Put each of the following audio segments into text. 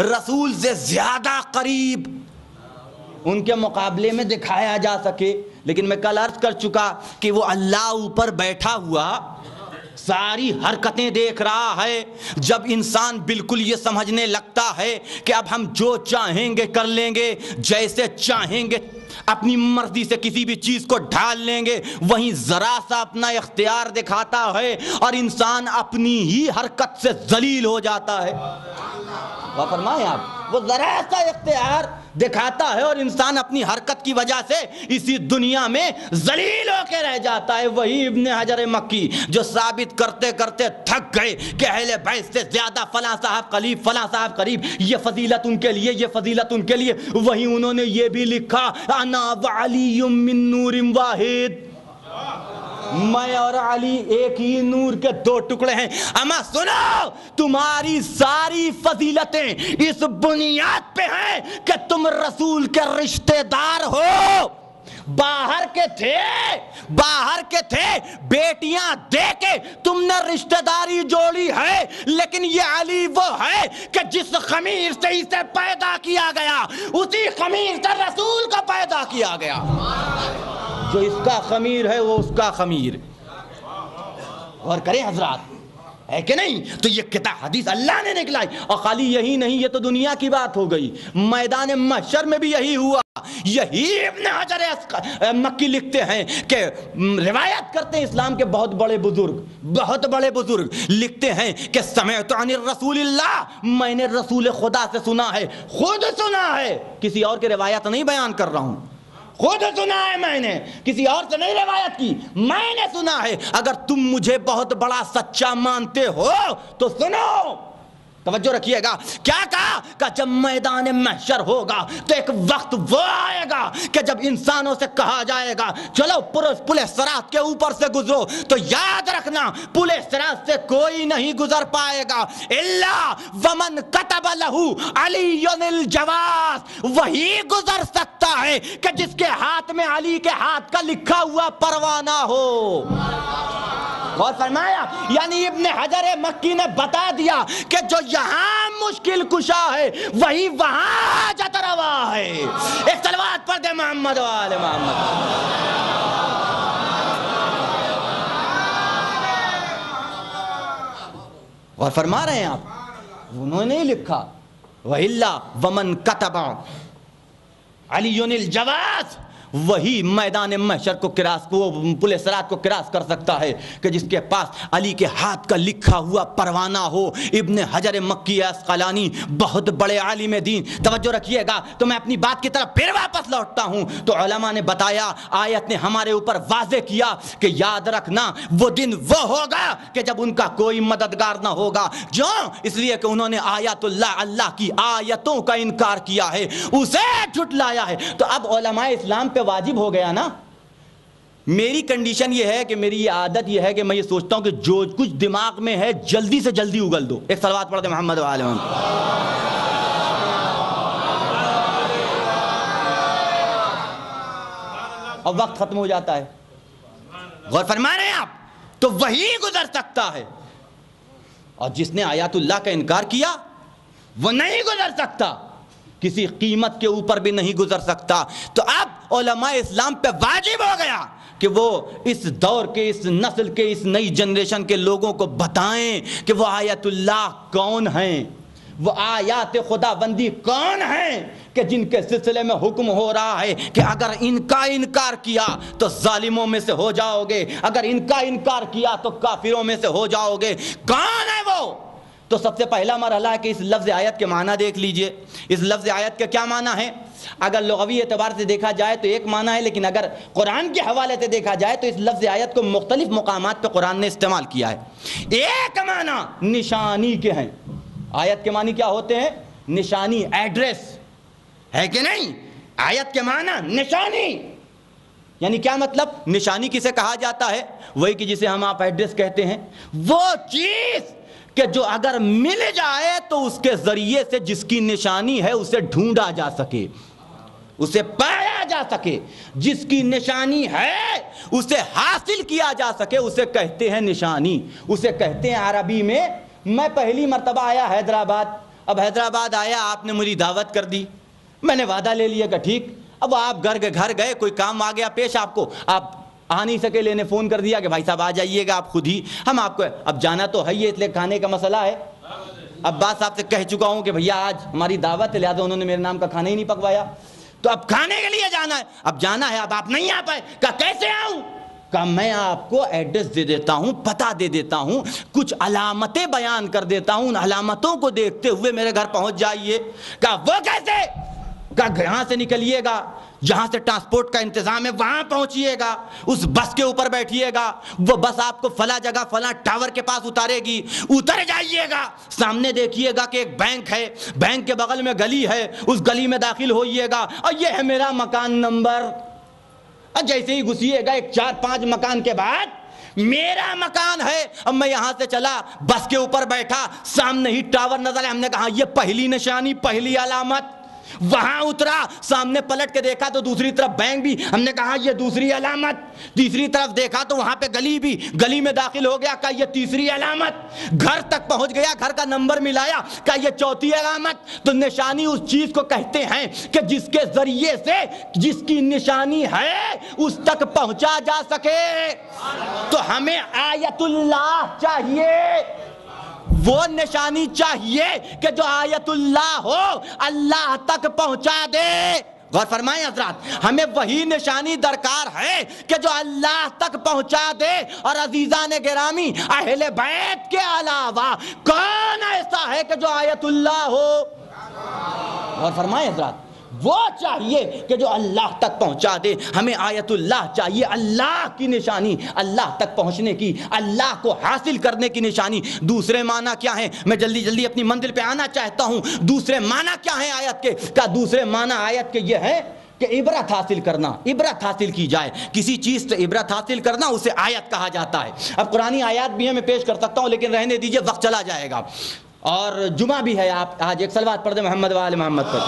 رسول سے زیادہ قریب ان کے مقابلے میں دکھایا جا سکے. لیکن میں کل عرض کر چکا کہ وہ اللہ اوپر بیٹھا ہوا ساری حرکتیں دیکھ رہا ہے. جب انسان بالکل یہ سمجھنے لگتا ہے کہ اب ہم جو چاہیں گے کر لیں گے، جیسے چاہیں گے اپنی مرضی سے کسی بھی چیز کو ڈھال لیں گے، وہیں ذرا سا اپنا اختیار دکھاتا ہے اور انسان اپنی ہی حرکت سے ذلیل ہو جاتا ہے. وہ فرمائیں آپ، وہ ذرا سا اختیار دکھاتا ہے اور انسان اپنی حرکت کی وجہ سے اسی دنیا میں ذلیل ہو کے رہ جاتا ہے. وہی ابن حجر مکی جو ثابت کرتے کرتے تھک گئے کہ اہل بیت سے زیادہ فلاں صاحب قریب، فلاں صاحب قریب، یہ فضیلت ان کے لیے، یہ فضیلت ان کے لیے، وہی انہوں نے یہ بھی لکھا انا وعلی من نور واحد، میں اور علی ایک ہی نور کے دو ٹکڑے ہیں. اما سنو، تمہاری ساری فضیلتیں اس بنیاد پہ ہیں کہ تم رسول کے رشتہ دار ہو. باہر کے تھے بیٹیاں دے کے تم نے رشتہ داری جوڑی ہے، لیکن یہ علی وہ ہے کہ جس خمیر سے اسے پیدا کیا گیا اسی خمیر سے رسول کو پیدا کیا گیا. جو اس کا خمیر ہے وہ اس کا خمیر. غور کریں حضرات، ہے کہ نہیں؟ تو یہ کتاب حدیث اللہ نے نکلائی. اور خالی یہی نہیں، یہ تو دنیا کی بات ہو گئی، میدان محشر میں بھی یہی ہوا. یہی ابن حجر مکی لکھتے ہیں کہ روایت کرتے ہیں اسلام کے بہت بڑے بزرگ لکھتے ہیں کہ سمعت عن الرسول اللہ، میں نے رسول خدا سے سنا ہے، خود سنا ہے، کسی اور کی روایت نہیں بیان کر رہا ہوں، خود سنا ہے میں نے، کسی اور سے نہیں روایت کی، میں نے سنا ہے. اگر تم مجھے بہت بڑا سچا مانتے ہو تو سنو، توجہ رکھیے گا. کیا کہا کہ جب میدان محشر ہوگا تو ایک وقت وہ آئے گا کہ جب انسانوں سے کہا جائے گا چلو پل صراط کے اوپر سے گزرو، تو یاد رکھنا پل صراط سے کوئی نہیں گزر پائے گا الا ومن كتب له علی الجواز. وہی گزر سکتا ہے کہ جس کے ہاتھ میں علی کے ہاتھ کا لکھا ہوا پروانہ ہو. غور فرمایا، یعنی ابن حجر مکی نے بتا دیا کہ جو یہاں مشکل کشا ہے وہی وہاں حاجت روا ہے. ایک صلوات پڑھ دے محمد و آل محمد. غور فرما رہے ہیں آپ، انہوں نے لکھا وَإِلَّا وَمَنْ كَتَبَ عَلِيٌ الْجَوَازِ، وہی میدان محشر کو پل صراط کو کراس کر سکتا ہے کہ جس کے پاس علی کے ہاتھ کا لکھا ہوا پروانہ ہو. ابن حجر مکی عسقلانی بہت بڑے عالم دین. توجہ رکھیے گا. تو میں اپنی بات کی طرف پھر واپس لوٹتا ہوں. تو علماء نے بتایا، آیت نے ہمارے اوپر واضح کیا کہ یاد رکھنا وہ دن وہ ہوگا کہ جب ان کا کوئی مددگار نہ ہوگا. جو اس لیے کہ انہوں نے آیات اللہ کی آیتوں کا انکار کیا ہے، اسے جھٹلایا ہے. تو اب علماء اسلام پہ واجب ہو گیا نا. میری کنڈیشن یہ ہے کہ میری یہ عادت یہ ہے کہ میں یہ سوچتا ہوں کہ جو کچھ دماغ میں ہے جلدی سے جلدی اگل دو. ایک صلوات پڑھ دے محمد و آل محمد. اب وقت ختم ہو جاتا ہے. غور فرما رہے ہیں آپ؟ تو وہی گزر سکتا ہے، اور جس نے آیات اللہ کا انکار کیا وہ نہیں گزر سکتا، کسی قیمت کے اوپر بھی نہیں گزر سکتا. تو اب علماء اسلام پہ واجب ہو گیا کہ وہ اس دور کے، اس نسل کے، اس نئی جنریشن کے لوگوں کو بتائیں کہ وہ آیت اللہ کون ہیں، وہ آیات خدا بندی کون ہیں کہ جن کے سلسلے میں حکم ہو رہا ہے کہ اگر ان کا انکار کیا تو ظالموں میں سے ہو جاؤ گے، اگر ان کا انکار کیا تو کافروں میں سے ہو جاؤ گے. کون ہے وہ؟ تو سب سے پہلا مرحلہ ہے کہ اس لفظ آیت کے معنی دیکھ لیجئے. اس لفظ آیت کا کیا معنی ہے؟ اگر لغوی اعتبار سے دیکھا جائے تو ایک معنی ہے، لیکن اگر قرآن کے حوالے سے دیکھا جائے تو اس لفظ آیت کو مختلف مقامات پہ قرآن نے استعمال کیا ہے. ایک معنی نشانی کے ہیں. آیت کے معنی کیا ہوتے ہیں؟ نشانی، ایڈریس، ہے کہ نہیں؟ آیت کے معنی نشانی. یعنی کیا مطلب؟ نشانی کسے کہا جاتا ہے؟ وہی کہ جسے ہم آپ ایڈریس کہتے ہیں. وہ چیز کہ جو اگر مل جائے تو اس کے ذریعے سے جس کی نشانی ہے اسے ڈھونڈا جا سکے، اسے پایا جا سکے، جس کی نشانی ہے اسے حاصل کیا جا سکے، اسے کہتے ہیں نشانی، اسے کہتے ہیں عربی میں. میں پہلی مرتبہ آیا حیدرآباد اب حیدرآباد آیا, آپ نے میری دعوت کر دی, میں نے وعدہ لے لیا کہ ٹھیک. اب آپ گھر گئے, کوئی کام آ گیا پیش آپ کو, آپ آ نہیں سکے لینے, فون کر دیا کہ بھائی صاحب آ جائیے گا آپ خود ہی, ہم آپ کو, اب جانا تو ہے, اس لیے کھانے کا مسئلہ ہے. اب بات صاحب سے کہہ چکا ہوں کہ بھیا آج ہماری دعوت ہے, لہٰذا انہوں نے میرے نام کا کھانا ہی نہیں پکوایا, تو اب کھانے کے لیے جانا ہے, اب جانا ہے, اب آپ نہیں آ پائے, کہا کیسے آؤں؟ کہا میں آپ کو ایڈریس دے دیتا ہوں, پتہ دے دیتا ہوں, کچھ علامتیں بیان کر دیتا ہوں, ان علامتوں کو دیکھتے ہوئے میرے گھر پہنچ جائیے. کہا وہ کیسے؟ کہا یہاں سے نکلیے گا, جہاں سے ٹرانسپورٹ کا انتظام ہے وہاں پہنچیے گا, اس بس کے اوپر بیٹھیے گا, وہ بس آپ کو فلاں جگہ فلاں ٹاور کے پاس اتارے گی, اتر جائیے گا, سامنے دیکھیے گا کہ ایک بینک ہے, بینک کے بغل میں گلی ہے, اس گلی میں داخل ہوئیے گا, اور یہ ہے میرا مکان نمبر. اور جیسے ہی گھسیے گا, ایک 4-5 مکان کے بعد میرا مکان ہے. اب میں یہاں سے چلا, بس کے اوپر بیٹھا, سامنے ہی ٹاور نظر ہے, ہم نے کہا یہ پہلی نشانی, پہلی علامت. وہاں اترا, سامنے پلٹ کے دیکھا تو دوسری طرف بینک بھی, ہم نے کہا یہ دوسری علامت. تیسری طرف دیکھا تو وہاں پہ گلی بھی, گلی میں داخل ہو گیا, کہا یہ تیسری علامت. گھر تک پہنچ گیا, گھر کا نمبر ملایا, کہا یہ چوتھی علامت. تو نشانی اس چیز کو کہتے ہیں کہ جس کے ذریعے سے جس کی نشانی ہے اس تک پہنچا جا سکے. تو ہمیں آیت اللہ چاہیے, وہ نشانی چاہیے کہ جو آیت اللہ ہو, اللہ تک پہنچا دے. غور فرمائیں حضرات, ہمیں وہی نشانی درکار ہے کہ جو اللہ تک پہنچا دے. اور عزیزان گرامی, اہل بیت کے علاوہ کون ایسا ہے کہ جو آیت اللہ ہو؟ غور فرمائیں حضرات, وہ چاہیے کہ جو اللہ تک پہنچا دے. ہمیں آیت اللہ چاہیے, اللہ کی نشانی, اللہ تک پہنچنے کی, اللہ کو حاصل کرنے کی نشانی. دوسرے معنی کیا ہیں؟ میں جلدی جلدی اپنی منزل پہ آنا چاہتا ہوں. دوسرے معنی کیا ہیں آیت کے؟ کیا دوسرے معنی آیت کے یہ ہے کہ عبرت حاصل کرنا, عبرت حاصل کی جائے, کسی چیز سے عبرت حاصل کرنا, اسے آیت کہا جاتا ہے. اب قرآنی آیات بھی ہیں, میں پیش کر سکتا ہوں, لیکن رہنے دیجئے, وقت چلا جائے گا. اور جمعہ بھی ہے, آپ آج ایک صلوات پڑھ دیں محمد و آل محمد پر.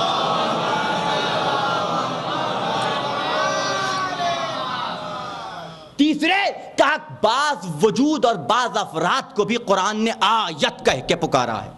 تیسرے کہا بعض وجود اور بعض افراد کو بھی قرآن نے آیت کہہ کے پکارا ہے,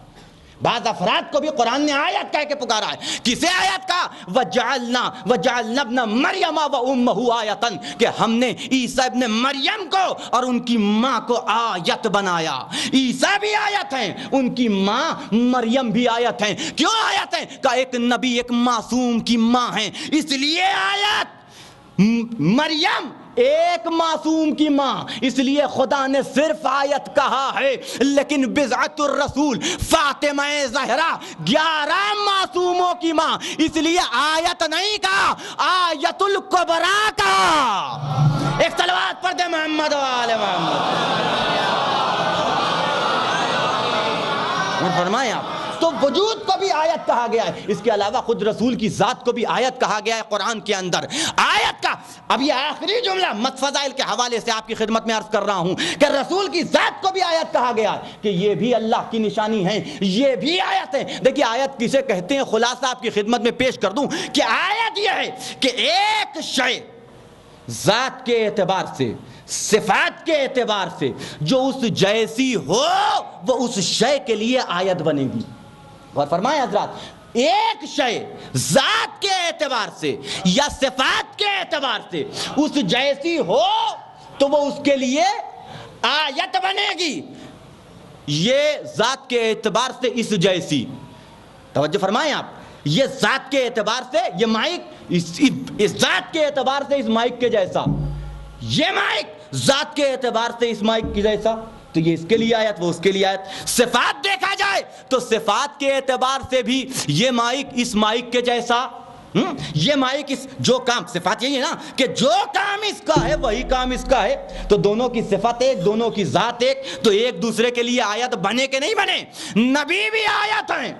بعض افراد کو بھی قرآن نے آیت کہہ کے پکارا ہے. کسے آیت کا؟ وَجَعَلْنَا ابْنَ مَرْيَمَ وَأُمَّهُ آیَةً, کہ ہم نے عیسیٰ ابن مریم کو اور ان کی ماں کو آیت بنایا. عیسیٰ بھی آیت ہیں, ان کی ماں مریم بھی آیت ہیں. کیوں آیت ہیں؟ کہ ایک نبی, ایک معصوم کی ماں ہیں, اس لیے آیت. مریم ایک معصوم کی ماں, اس لیے خدا نے صرف آیت کہا ہے. لیکن بضعت الرسول فاطمہ زہرا 11 معصوموں کی ماں, اس لیے آیت نہیں کہا, آیت الکبریٰ کہا. ایک صلوات پڑھ دے محمد و آل محمد. فرمائیں آپ, تو وجود کو بھی آیت کہا گیا ہے. اس کے علاوہ خود رسول کی ذات کو بھی آیت کہا گیا ہے قرآن کے اندر. آیت کا اب یہ آخری جملہ مت فضائل کے حوالے سے آپ کی خدمت میں عرض کر رہا ہوں کہ رسول کی ذات کو بھی آیت کہا گیا ہے, کہ یہ بھی اللہ کی نشانی ہے, یہ بھی آیت ہے. دیکھیے آیت کسے کہتے ہیں, خلاصہ آپ کی خدمت میں پیش کر دوں کہ آیت یہ ہے کہ ایک شے ذات کے اعتبار سے, صفات کے اعتبار سے جو اس جیسی ہو, وہ اس شے کے لیے آیت بنے گی. غور فرمائیں حضرات, ایک شے ذات کے اعتبار سے یا صفات کے اعتبار سے اس جیسی ہو تو وہ اس کے لیے آیت بنے گی. یہ ذات کے اعتبار سے اس جیسی, توجہ فرمائیں آپ, یہ ذات کے اعتبار سے یہ مائک, اس ذات کے اعتبار سے اس مائک کے جیسا, یہ مائک ذات کے اعتبار سے اس مائک کے جیسا, تو یہ اس کے لیے آیت, وہ اس کے لیے آیت. صفات دیکھا جائے تو صفات کے اعتبار سے بھی یہ مائک اس مائک کے جیسا, یہ مائک اس, جو کام, صفات یہی ہے نا کہ جو کام اس کا ہے وہی کام اس کا ہے. تو دونوں کی صفت ایک, دونوں کی ذات ایک, تو ایک دوسرے کے لیے آیت بنے کہ نہیں بنے. نبی بھی آیت ہیں,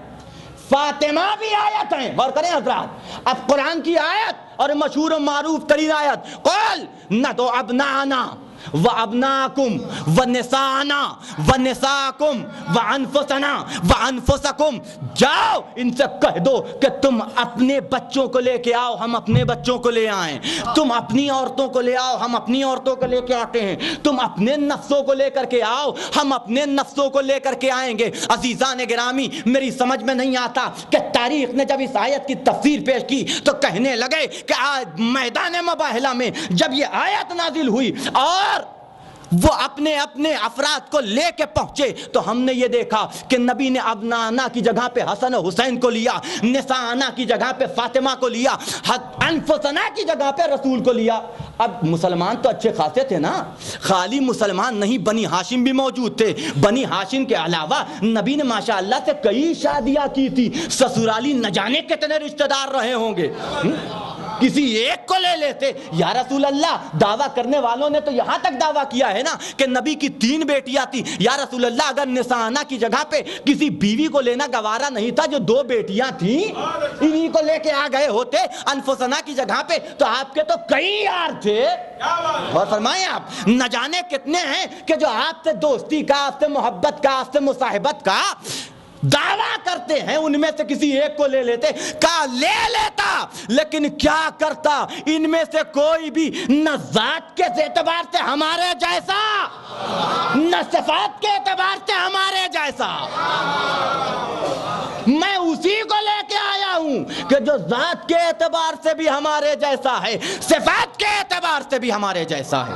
فاطمہ بھی آیت ہیں. غور کریں حضرات, اب قرآن کی آیت اور مشہور و معروف ترین آیت, قل ندعو ابناءنا وابناکم ونساءنا ونساءکم وانفسنا وانفسکم، جاؤ ان سے کہہ دو کہ تم اپنے بچوں کو لے کے آؤ، ہم اپنے بچوں کو لے آئیں، تم اپنی عورتوں کو لے آؤ، ہم اپنی عورتوں کو لے کے آتے ہیں، تم اپنے نفسوں کو لے کر کے آؤ، ہم اپنے نفسوں کو لے کر کے آئیں گے۔ عزیزان گرامی، میری سمجھ میں نہیں آتا کہ تاریخ نے جب اس آیت کی تفسیر پیش کی تو کہنے لگے کہ آج میدان مباہلہ میں جب یہ آیت نازل ہوئی اور وہ اپنے اپنے افراد کو لے کے پہنچے تو ہم نے یہ دیکھا کہ نبی نے ابنانا کی جگہ پہ حسن و حسین کو لیا، نسانا کی جگہ پہ فاطمہ کو لیا، انفسنا کی جگہ پہ رسول کو لیا۔ اب مسلمان تو اچھے خاصے تھے نا، خالی مسلمان نہیں، بنی ہاشم بھی موجود تھے۔ بنی ہاشم کے علاوہ نبی نے ماشاءاللہ سے کئی شادیاں کی تھی، سسرالی نہ جانے کتنے رشتہ دار رہے ہوں گے، کسی ایک کو لے لیتے۔ یا رسول اللہ، دعویٰ کرنے والوں نے تو یہاں تک دعویٰ کیا ہے نا کہ نبی کی 3 بیٹیاں تھی۔ یا رسول اللہ، اگر نسانا کی جگہ پہ کسی بیوی کو لینا گوارا نہیں تھا، جو 2 بیٹیاں تھیں انہی کو لے کے آ گئے ہوتے انفسنا کی جگہ پہ، تو آپ کے تو کئی یار تھے۔ اور فرمائیں آپ نہ جانے کتنے ہیں کہ جو آپ سے دوستی کا، آپ سے محبت کا، آپ سے مصاحبت کا دعویٰ کرتے ہیں، ان میں سے کسی ایک کو لے لیتے۔ کہا لے لیتا، لیکن کیا کرتا، ان میں سے کوئی بھی نہ ذات کے اعتبار سے ہمارے جیسا، نہ صفات کے اعتبار سے ہمارے جیسا۔ میں اسی کو لے کے آیا ہوں کہ جو ذات کے اعتبار سے بھی ہمارے جیسا ہے، صفات کے اعتبار سے بھی ہمارے جیسا ہے،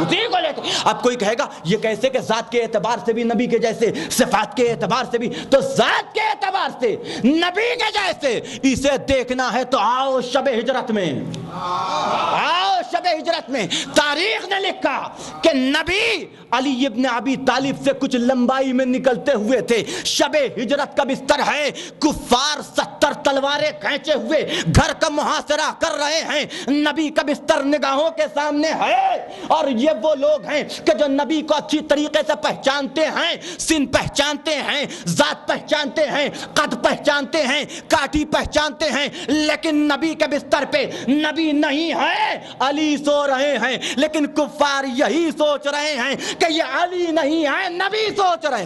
اسی کو لے کے۔ اب کوئی کہے گا یہ کیسے کہ ذات کے اعتبار سے بھی نبی کے جیسے، صفات کے اعتبار سے بھی، تو ذات کے اعتبار سے نبی کے جیسے اسے دیکھنا ہے تو آؤ شب ہجرت میں، آؤ شب ہجرت میں۔ تاریخ نے لکھا کہ نبی علی ابن ابی طالب سے کچھ لمبائی میں نکلتے ہوئے تھے، شب ہجرت کا بستر ہے، کفار 70 تلواریں کھینچے ہوئے گھر کا محاصرہ کر رہے ہیں، نبی کا بستر نگاہوں کے سامنے ہے، اور یہ وہ لوگ ہیں کہ جو نبی کو اچھی طریقے سے پہچانتے ہیں، سن پہچانتے ہیں، ذات پہچانتے ہیں، قد پہچانتے ہیں، کاٹھی پہچانتے ہیں، لیکن نبی کے بستر پہ نبی نہیں ہے، علی سو رہے ہیں۔ لیکن کفار یہی سوچ رہے ہیں کہ یہ علی نہیں ہے، نبی سوچ رہے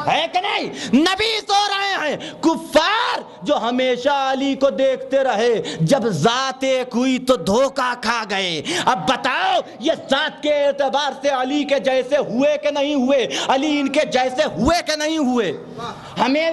ہیں کہ نہیں؟ نبی سو رہے ہیں۔ کفار جو ہمیشہ علی کو دیکھتے رہے، جب ذات ایک ہوئی تو دھوکہ کھا گئے۔ اب بتاؤ یہ ذات کے اعتبار سے علی کے جیسے ہوئے کہ نہیں ہوئے؟ علی ان کے جیسے ہوئے کہ نہیں ہوئے؟ ہمیں